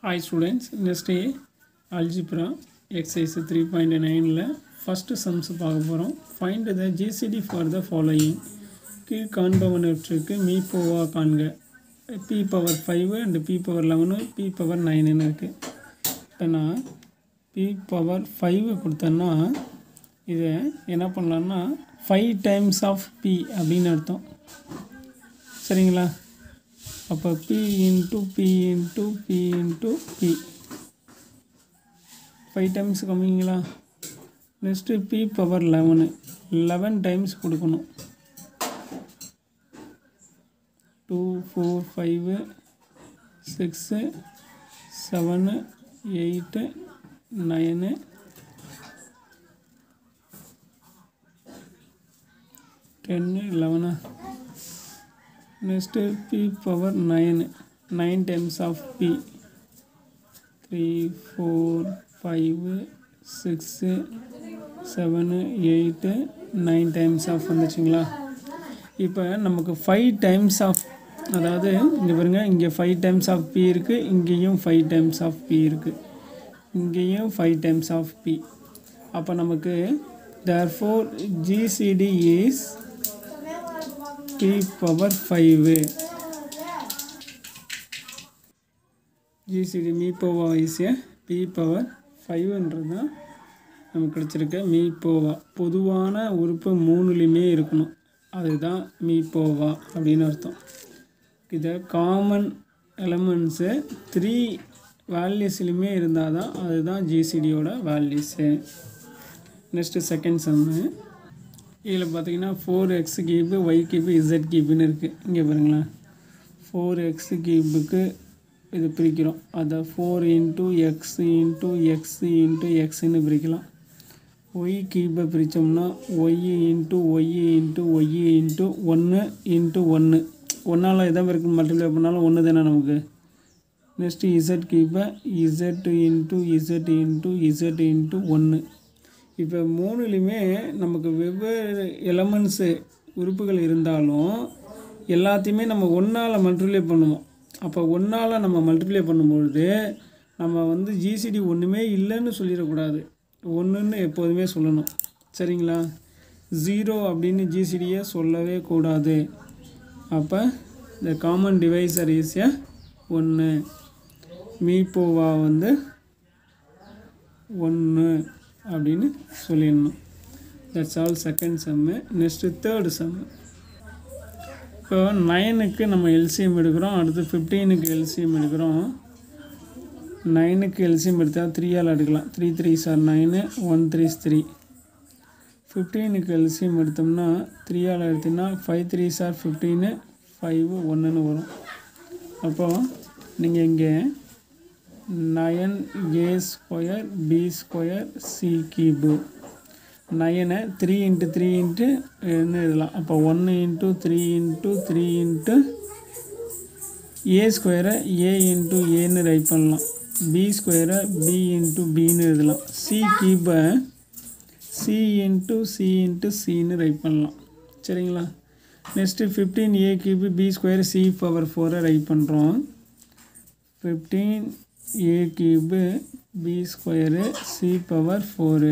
Hi students, next day algebra exercise 3.9 first sums பார்க்க போறோம். Find the GCD for the following. கீழ் காண்பவனவற்றுக்கு மீப்போவா காண்க. p power 5 and p power 11 p power 9 ன்னு இருக்கு. இப்போ நான் p power 5 கொடுத்தேன்னா இதை என்ன பண்ணலாம்னா 5 times of p அப்படின்னு அர்த்தம். சரிங்களா? அப்போ p into p into p into p 5 times கம்மிங்களா? நெக்ஸ்ட்டு p power 11 times கொடுக்கணும். 2 4 5 6 7 8 9 10 11 next p power 9 times of p 3 4 5 6 7 8 9 times of வந்துச்சுங்களா? இப்போ நமக்கு 5 times of அதாவது இங்கே பாருங்க, இங்கே 5 times of p இருக்குது, இங்கேயும் 5 times of p இருக்குது, இங்கேயும் 5 times of p. அப்போ நமக்கு therefore GCD is p power 5. GCD மீப்போவா is a p power 5ன்றது தான் நமக்கு கிடச்சிருக்க மீப்போவா. பொதுவான உறுப்பு 3லையுமே இருக்கணும், அதுதான் மீப்போவா அப்படின்னு அர்த்தம். இதை காமன் எலமெண்ட்ஸு 3 வேல்யூஸ்லையுமே இருந்தால் தான் அதுதான் ஜிசிடியோட வேல்யூஸு. நெக்ஸ்ட்டு செகண்ட் சம்மு. இதில் பார்த்தீங்கன்னா 4x cube y cube z கியூபுன்னு இருக்குது. இங்கே பாருங்களேன், 4x கியூபுக்கு இது பிரிக்கிறோம், அதை 4 into x into x into xன்னு பிரிக்கலாம். y கியூபை பிரித்தோம்னா y into y into y into 1 into 1 ஒன்றால் எதாவது இருக்குது மல்டிப்ளை பண்ணாலும் 1 தானே நமக்கு. Next z கியூபை z into z into z into 1. இப்போ 3லையுமே நமக்கு வெவ்வேறு எலமெண்ட்ஸு உறுப்புகள் இருந்தாலும் எல்லாத்தையுமே நம்ம 1ஆல் மல்டிப்ளை பண்ணுவோம். அப்போ 1ஆல் நம்ம மல்டிப்ளை பண்ணும்பொழுது நம்ம வந்து ஜிசிடி ஒன்றுமே இல்லைன்னு சொல்லிடக்கூடாது, ஒன்றுன்னு எப்போதுமே சொல்லணும். சரிங்களா? 0 அப்படின்னு ஜிசிடியை சொல்லவே கூடாது. அப்போ இந்த காமன் டிவைசர் ஈஸியாக 1. மீப்போவா வந்து 1 அப்படின்னு சொல்லிடணும். That's all second sum. Next third sum. இப்போ 9க்கு நம்ம எல்சிஎம் எடுக்கிறோம், அடுத்து 15க்கு எல்சிஎம் எடுக்கிறோம். 9க்கு எல்சிஎம் எடுத்தால் 3ஆல் எடுக்கலாம். 3 3s are 9 1 3s 3. 15க்கு எல்சிஎம் எடுத்தோம்னா 3ஆல் எடுத்திங்கன்னா 5 3s are 15 5 1ன்னு வரும். அப்போது நீங்கள் இங்கே 9a square b square c cube 9 3 into 3 into எழுதலாம். அப்போ 1 into 3 into 3 into a ஸ்கொயரை a into aன்னு ரைட் பண்ணலாம், b ஸ்கொயரை b into bன்னு எழுதலாம், c கியூபை c into c into cன்னு ரைட் பண்ணலாம். சரிங்களா? Next 15a cube b square c power 4 write பண்ணுறோம். 15a cube b square c power 4.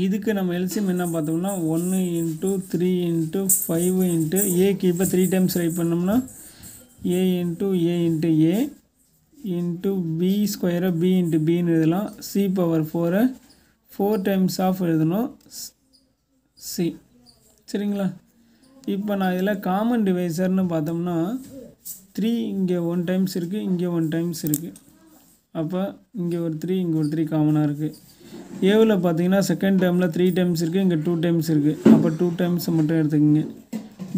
இதுக்கு நம்ம எல்சிஎம் என்ன பார்த்தோம்னா 1 into 3 into 5 into a கியூபை 3 times right பண்ணோம்னா a into a into a into b ஸ்கொயரை b into bன்னு எழுதலாம், c பவர் 4 4 times ஆஃப் எழுதணும் c. சரிங்களா? இப்போ நான் இதில் காமன் டிவைசர்னு பார்த்தோம்னா 3 இங்கே 1 times இருக்குது, இங்கே 1 times இருக்குது. அப்போ இங்கே ஒரு 3 இங்கே ஒரு 3 காமனாக இருக்குது. ஏவில் பார்த்தீங்கன்னா செகண்ட் டேர்மில் 3 times இருக்குது, இங்கே 2 times இருக்குது. அப்போ 2 times மட்டும் எடுத்துக்கோங்க.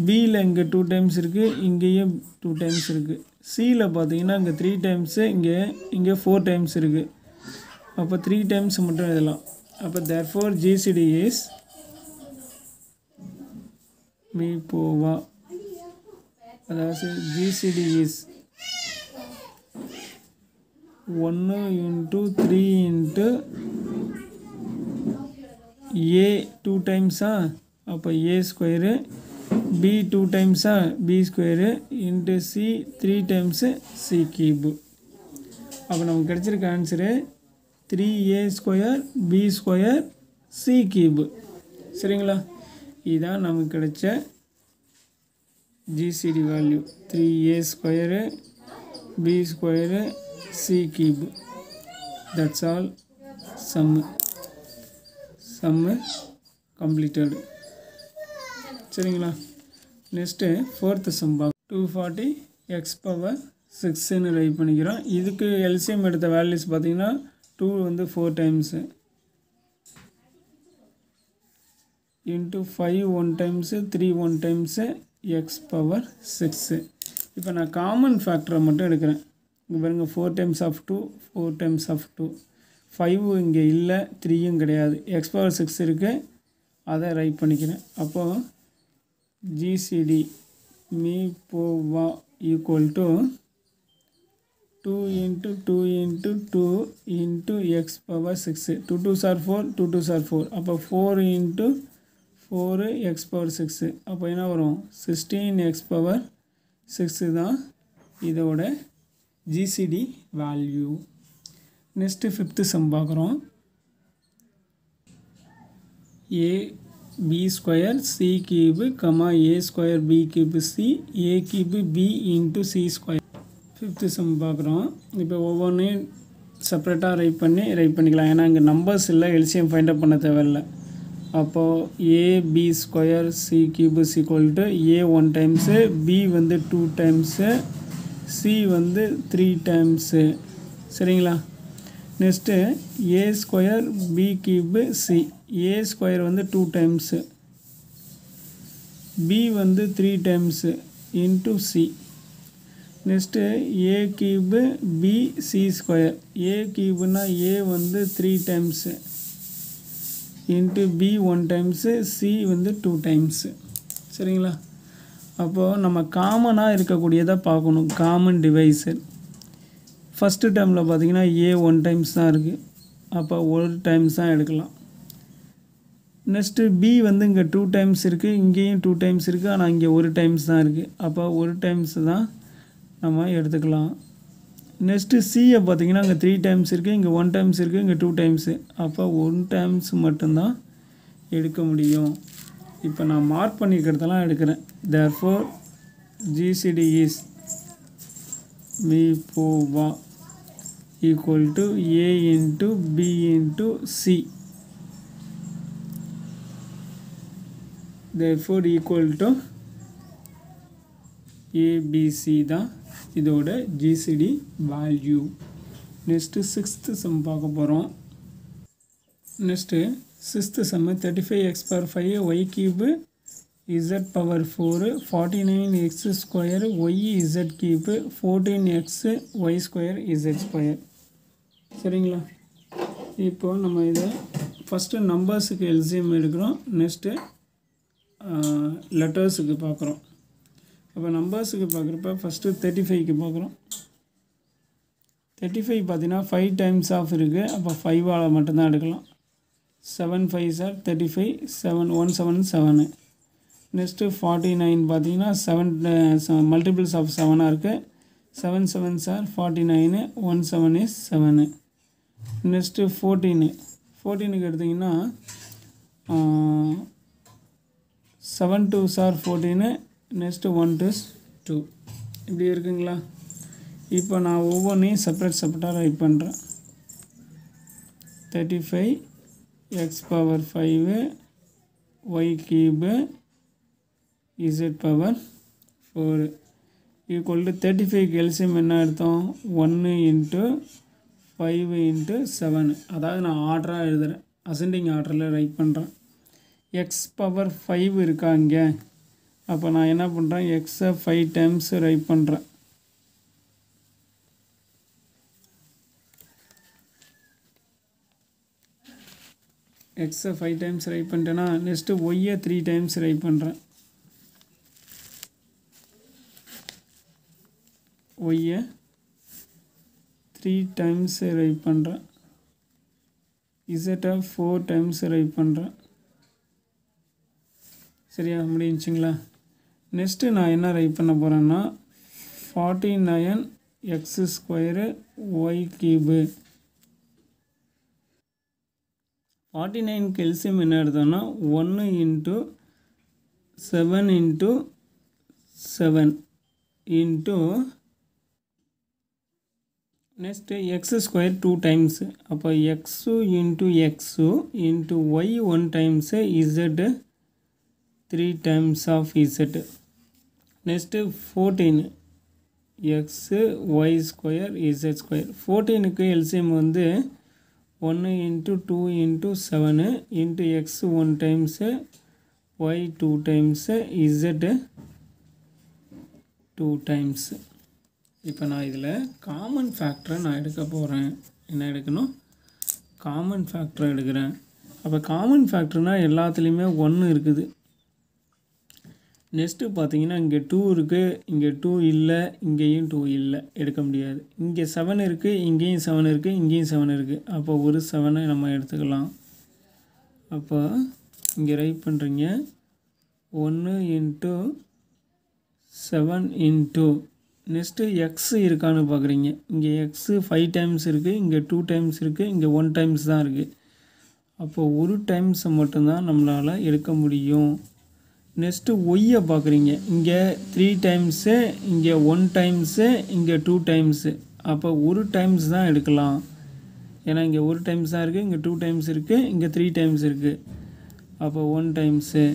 பியில் இங்கே 2 times இருக்குது, இங்கேயும் 2 times இருக்குது. சியில் பார்த்தீங்கன்னா இங்கே 3 times, இங்கே 4 times இருக்குது. அப்போ 3 times மட்டும் எழுதலாம். அப்போ therefore GCD is மீப்போவா. அதாவது GCD is 1 into 3 into a 2 times அப்போ a square b 2 times b square into c 3 times c cube. அப்போ நமக்கு கிடைச்சிருக்க ஆன்சரு 3a² b² c³ சரிங்களா. இதுதான் நமக்கு கிடைச்ச GCD value 3a² b² c³. That's all. Sum completed சரிங்களா. Next fourth sum 240 x⁻6ன்னு write பண்ணிக்கிறோம். இதுக்கு எல்சிஎம் எடுத்த வேல்யூஸ் பார்த்தீங்கன்னா 2 வந்து 4 times into 5 1 times 3 1 times x⁻6. இப்போ நான் காமன் ஃபேக்டரை மட்டும் எடுக்கிறேன். இங்கே பாருங்கள் 4 டைம்ஸ் ஆஃப் 2 4 டைம்ஸ் ஆஃப் 2 5 இங்கே இல்லை 3யும் கிடையாது x⁻6 இருக்குது அதை ரைட் பண்ணிக்கிறேன். அப்போது GCD மீபோவா equal to 2 × 2 × 2 × x⁻6 2 2s are 4 2 2s are 4 அப்போ 4 × 4 x⁻6 அப்போ என்ன வரும் 16x⁻6 தான் இதோட GCD value. Next fifth some பார்க்குறோம். ab² c³ a² b³ c a³ b × c². Fifth some பார்க்குறோம். இப்போ ஒவ்வொன்றையும் செப்பரேட்டாக ரைட் பண்ணிக்கலாம். ஏன்னா இங்கே நம்பர்ஸ் இல்லை, எல்சிஎம் ஃபைண்ட் அவுட் பண்ண தேவையில்லை. அப்போது ab² c³ a 1 times b வந்து 2 டைம்ஸு c வந்து 3 டைம்ஸு சரிங்களா. Next a² b³ c a² வந்து 2 டைம்ஸு b வந்து 3 times into c. Next a³ b c² a³ a வந்து 3 times into b 1 times c வந்து 2 டைம்ஸு சரிங்களா. அப்போது நம்ம காமனாக இருக்கக்கூடியதை பார்க்கணும். காமன் டிவைஸர் ஃபஸ்ட்டு டேர்மில் பார்த்திங்கன்னா a 1 டைம்ஸ் தான் இருக்குது. அப்போ 1 டைம்ஸ் தான் எடுக்கலாம். நெக்ஸ்ட்டு b வந்து இங்கே 2 டைம்ஸ் இருக்குது, இங்கேயும் 2 டைம்ஸ் இருக்குது, ஆனால் இங்கே 1 டைம்ஸ் தான் இருக்குது. அப்போ 1 டைம்ஸ் தான் நம்ம எடுத்துக்கலாம். நெக்ஸ்ட்டு சியை பார்த்திங்கன்னா இங்கே 3 டைம்ஸ் இருக்குது, இங்கே 1 டைம்ஸ் இருக்குது, இங்கே 2 டைம்ஸு. அப்போ 1 டைம்ஸ் மட்டும்தான் எடுக்க முடியும். இப்போ நான் மார்க் பண்ணிக்கிறதெல்லாம் எடுக்கிறேன். therefore GCD is மீபோவா equal to a × b × c. therefore equal to ABC தான் இதோட GCD value. Next sixth some பார்க்க போகிறோம். நெக்ஸ்ட்டு சிக்ஸ்த்து சம்மு 35x⁵ y³ z⁴ 49x² yz³ 14x y² z². சரிங்களா. இப்போது நம்ம இதை ஃபஸ்ட்டு நம்பர்ஸுக்கு எல்சிஎம் எடுக்கிறோம். நெக்ஸ்ட்டு லெட்டர்ஸுக்கு பார்க்குறோம். அப்போ நம்பர்ஸுக்கு பார்க்குறப்ப ஃபஸ்ட்டு 35க்கு பார்க்குறோம். 35 பார்த்தீங்கன்னா 5 டைம்ஸ் ஆஃப் இருக்குது. அப்போ 5ஆல் மட்டும்தான் எடுக்கலாம். 7 5s are 35 7 1 7 7. நெக்ஸ்ட்டு 49 பார்த்தீங்கன்னா 7 மல்டிபிள்ஸ் ஆஃப் 7ஆக இருக்குது. 7 7s are 49 1 7 is 7. நெக்ஸ்ட்டு 14க்கு எடுத்திங்கன்னா 7 2s are 14 நெக்ஸ்ட்டு 1 2s 2 இப்படி இருக்குங்களா. இப்போ நான் ஒவ்வொன்றையும் செப்பரேட்டாக ரைட் பண்ணுறேன். 35x⁵ y³ z⁴ equal to 35க்கு LCM என்ன எடுத்தோம் 1 × 5 × 7. அதாவது நான் ஆர்டராக எழுதுகிறேன், அசெண்டிங் ஆர்டரில் ரைட் பண்ணுறேன். x⁻5 இருக்கா இங்கே. அப்போ நான் என்ன பண்ணுறேன் எக்ஸை 5 டைம்ஸ் ரைட் பண்ணுறேன். எக்ஸை 5 டைம்ஸ் ரைட் பண்ணிட்டேன்னா நெக்ஸ்ட்டு ஒய்யை 3 டைம்ஸ் ரைட் பண்ணுறேன். ஒய்யை 3 டைம்ஸ் ரைட் பண்ணுறேன். இசட்டை 4 டைம்ஸ் ரைட் பண்ணுறேன். சரியா முடிஞ்சுங்களா. நெக்ஸ்ட்டு நான் என்ன ரைட் பண்ண போகிறேன்னா 49 எக்ஸ் ஸ்கொயரு ஒய் கியூபு. 49க்கு எல்சிஎம் என்ன எடுத்தோம்னா 1 into 7 into 7 into next X square 2 times. அப்போ X into X into Y 1 times Z 3 times of Z. Next 14 X Y square Z square. 14க்கு எல்சிஎம் வந்து 1 into 2 into 7 into X 1 times Y 2 times Z 2 times. இப்போ நான் இதில் common ஃபேக்டரை நான் எடுக்க போகிறேன். என்ன எடுக்கணும்? காமன் ஃபேக்டரை எடுக்கிறேன். அப்போ காமன் ஃபேக்டர்னால் எல்லாத்துலேயுமே 1 இருக்குது. நெக்ஸ்ட்டு பார்த்தீங்கன்னா இங்கே 2 இருக்குது, இங்கே 2 இல்லை, இங்கேயும் 2 இல்லை, எடுக்க முடியாது. இங்கே 7 இருக்குது, இங்கேயும் 7 இருக்குது, இங்கேயும் 7 இருக்குது. அப்போ ஒரு 7 நம்ம எடுத்துக்கலாம். அப்போ இங்கே ரைட் பண்ணுறீங்க 1 இன்ட்டு 7 இன்ட்டு நெக்ஸ்ட்டு எக்ஸ் இருக்கான்னு பார்க்குறீங்க. இங்கே எக்ஸு 5 டைம்ஸ் இருக்குது, இங்கே 2 டைம்ஸ் இருக்குது, இங்கே 1 டைம்ஸ் தான் இருக்குது. அப்போது ஒரு டைம்ஸை மட்டும்தான் நம்மளால் எடுக்க முடியும். நெக்ஸ்ட்டு ஒய்யை பார்க்குறீங்க. இங்கே 3 டைம்ஸு, இங்கே 1 டைம்ஸு, இங்கே 2 டைம்ஸு. அப்போ ஒரு டைம்ஸ் தான் எடுக்கலாம். ஏன்னா இங்கே ஒரு டைம்ஸ் தான் இருக்குது, இங்கே 2 டைம்ஸ் இருக்குது, இங்கே 3 டைம்ஸ் இருக்குது. அப்போ 1 times.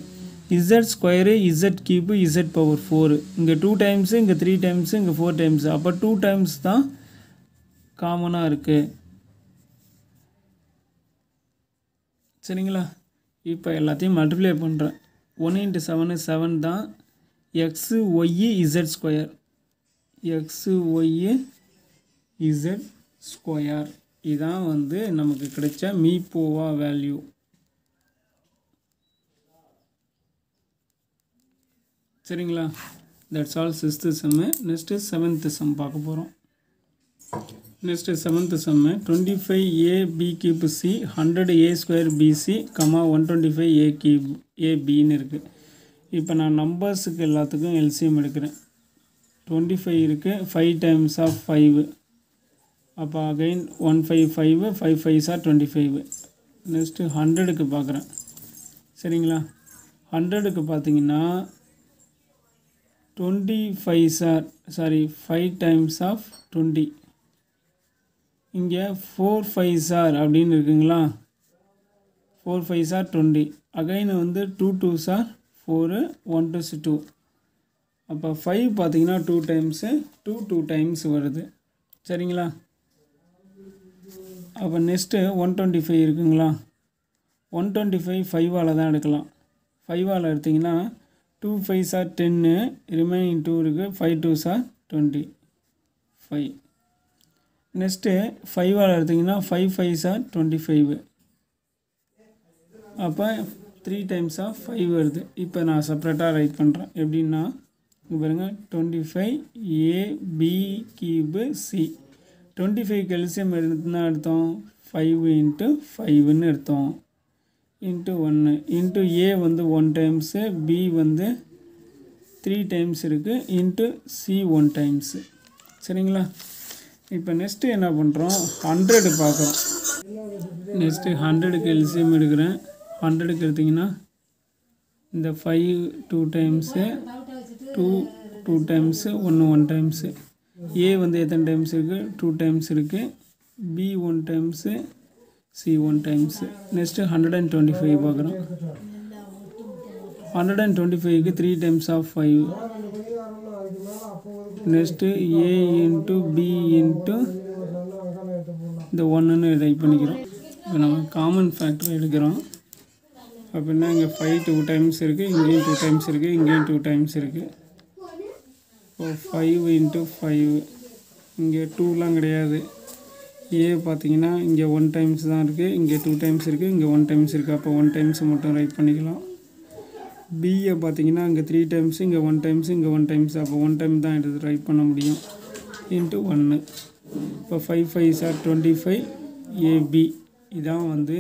Z square Z cube Z power 4. இங்கே 2 டைம்ஸு, இங்கே 3 டைம்ஸு, இங்கே 4 டைம்ஸு. அப்போ 2 டைம்ஸ் தான் காமனாக இருக்குது. சரிங்களா? இப்போ எல்லாத்தையும் மல்டிப்ளை பண்ணுறேன். 1 இன்ட்டு 7 7 தான். X Y Z square, X Y Z square. இதான் வந்து நமக்கு கிடைச்ச மீப்போவா வேல்யூ. சரிங்களா? That's all 6th sum. Next 7th sum பார்க்க போகிறோம். Next 7th sum 25a b cube C 100a square BC 125a cube ஏபின்னு இருக்குது. இப்போ நான் நம்பர்ஸுக்கு எல்லாத்துக்கும் எல்சிஎம் எடுக்கிறேன். 25 இருக்குது, 5 டைம்ஸ் ஆஃப் 5. அப்போ அகைன் 155 5 5s are 25. நெக்ஸ்ட்டு 100க்கு பார்க்குறேன். சரிங்களா? 100க்கு பார்த்தீங்கன்னா 5 டைம்ஸ் ஆஃப் 20. இங்கே 4 5s are அப்படின்னு இருக்குங்களா? 4 5s are 20. அகைன் வந்து 2 2s are 4, 1 2s 2. அப்போ 5 பார்த்தீங்கன்னா 2 டைம்ஸு, 2 டைம்ஸ் வருது. சரிங்களா? அப்போ நெக்ஸ்ட்டு 125 இருக்குங்களா? 125 5ஆல் தான் எடுக்கலாம். 5ஆல் எடுத்திங்கன்னா 2 5s are 10, ரிமைனிங் 2 இருக்குது, 5 2s are 25. நெக்ஸ்ட்டு 5ஆல் எடுத்திங்கன்னா 5 5s are 25. அப்போ 3 டைம்ஸ் ஆஃப் 5 வருது. இப்போ நான் செப்ரேட்டாக ரைட் பண்ணுறேன். எப்படின்னா இங்கே பாருங்கள் 25ab கியூபு சி. 25க்கு எல்சிஎம் எடுத்துனா எடுத்தோம் 5 இன்ட்டு 5ன்னு எடுத்தோம். இன்ட்டு 1 இன்ட்டு ஏ வந்து 1 டைம்ஸு, பி வந்து 3 டைம்ஸ் இருக்குது, இன்ட்டு சி 1 டைம்ஸு. சரிங்களா? இப்போ நெக்ஸ்ட்டு என்ன பண்ணுறோம்? 100 பார்க்குறோம். நெக்ஸ்ட்டு 100க்கு எல்சிஎம் எடுக்கிறேன். 100க்கு எடுத்திங்கன்னா இந்த 5 2 டைம்ஸு, 2 டைம்ஸு, 1 டைம்ஸு. ஏ வந்து எத்தனை டைம்ஸ் இருக்குது? 2 டைம்ஸ் இருக்குது, பி 1 டைம்ஸு, சி 1 டைம்ஸு. நெக்ஸ்ட்டு 125 பார்க்குறோம். 125க்கு 3 times of 5. Next A into B into இந்த 1ன்னு ரைட் பண்ணிக்கிறோம். இப்போ நம்ம காமன் ஃபேக்டர் எடுக்கிறோம். அப்படின்னா இங்கே 5 2 டைம்ஸ் இருக்குது, இங்கேயும் 2 டைம்ஸ் இருக்குது, இங்கேயும் 2 டைம்ஸ் இருக்குது. இப்போ 5 இன்ட்டு 5. இங்கே 2லாம் கிடையாது. ஏ பார்த்தீங்கன்னா இங்கே 1 டைம்ஸ் தான் இருக்குது, இங்கே 2 டைம்ஸ் இருக்குது, இங்கே 1 டைம்ஸ் இருக்குது. அப்போ 1 டைம்ஸ் மட்டும் ரைட் பண்ணிக்கலாம். பியை பார்த்தீங்கன்னா இங்கே 3 டைம்ஸு, இங்கே 1 டைம்ஸு, இங்கே 1 டைம்ஸ். அப்போ 1 டைம் தான் எடுத்து ரைட் பண்ண முடியும். இன்ட்டு 1. இப்போ 5 5s are 25 ஏபி. இதான் வந்து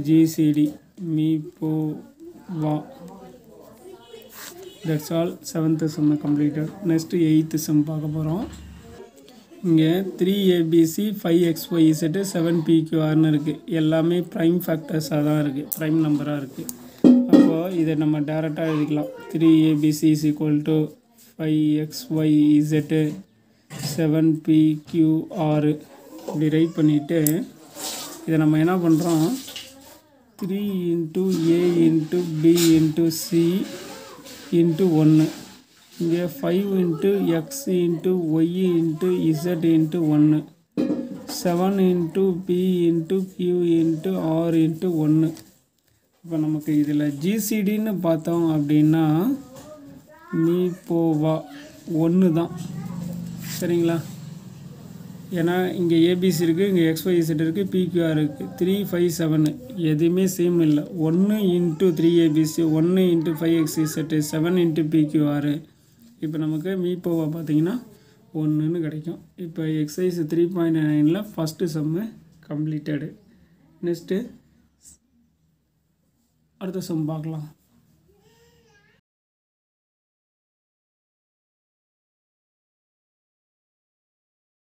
ஜிசிடி மீப்போவா. That's all 7th sum completed. Next 8th sum பார்க்க போகிறோம். இங்கே 3ABC 5XYZ 7PQRன்னு இருக்குது. எல்லாமே ப்ரைம் ஃபேக்டர்ஸாக தான் இருக்குது, ப்ரைம் நம்பராக இருக்குது. அப்போது இதை நம்ம டேரெக்டாக எழுதிக்கலாம். 3ABC is equal to 5XYZ 7PQR இப்படி ரைட் பண்ணிவிட்டு இதை நம்ம என்ன பண்ணுறோம், 3 × A × B × C × 1, இங்கே 5 × X × Y × Z × 1, 7 × P × Q × R × 1. இப்போ நமக்கு இதில் ஜிசிடின்னு பார்த்தோம் அப்படின்னா மீபோவா 1 தான், சரிங்களா? ஏன்னா இங்கே ஏபிசி இருக்குது, இங்கே XYZ இருக்குது, PQR இருக்குது. 3 5 7 எதுவுமே சேம் இல்லை. 1 × 3ABC 1 × 5XYZ 7 × PQR. இப்போ நமக்கு மீபோவா பார்த்தீங்கன்னா 1ன்னு கிடைக்கும். இப்போ எக்ஸசைஸ் 3.9 ஃபஸ்ட்டு சம்மு கம்ப்ளீட்டடு. நெக்ஸ்ட்டு அடுத்த சம் பார்க்கலாம்.